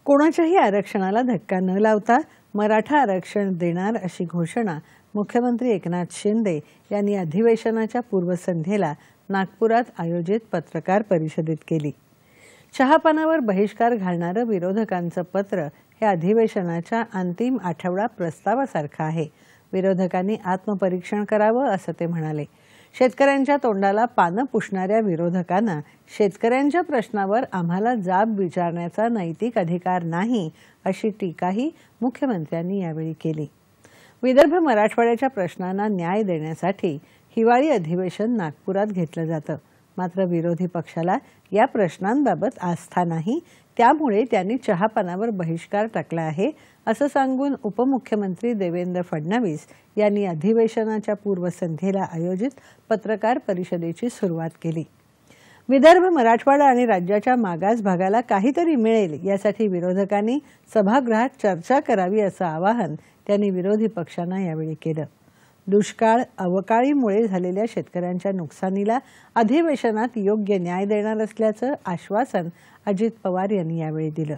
कोणाच्याही आरक्षणाला धक्का न लावता मराठा आरक्षण देणार अशी घोषणा मुख्यमंत्री एकनाथ शिंदे यांनी अधिवेशनाच्या पूर्वसंध्येला नागपुरात आयोजित पत्रकार परिषदेत केली। चहापानावर बहिष्कार घालणारे विरोधकांचं पत्र हे अधिवेशनाच्या अंतिम आठवडा प्रस्तावासारखं आहे। विरोधकांनी आत्मपरीक्षण करावं असं ते म्हणाले। शेतकऱ्यांच्या तोंडाला पानं पुसणाऱ्या विरोधकांना शेतकऱ्यांच्या प्रश्नावर आम्हाला जाब विचारण्याचा नैतिक अधिकार नाही अशी टीकाही मुख्यमंत्र्यांनी यावेळी केली। विदर्भ मराठवाड्याच्या प्रश्नांना न्याय देण्यासाठी हिवाळी अधिवेशन नागपुरात घेतलं जातं, मात्र विरोधी पक्षाला या प्रश्नांबाबत आस्था नाही, त्यामुळे त्यांनी चहापानावर बहिष्कार टाकला आहे असं सांगून उपमुख्यमंत्री देवेंद्र फडणवीस यांनी अधिवेशनाच्या पूर्वसंध्येला आयोजित पत्रकार परिषदेची सुरुवात केली। विदर्भ मराठवाडा आणि राज्याच्या मागास भागाला काहीतरी मिळेल यासाठी विरोधकांनी सभागृहात चर्चा करावी असं आवाहन त्यांनी विरोधी पक्षांना यावेळी केलं। दुष्काळ अवकाळीमुळे झालेल्या शेतकऱ्यांच्या नुकसानीला अधिवेशनात योग्य न्याय देणार असल्याचं आश्वासन अजित पवार यांनी यावेळी दिलं।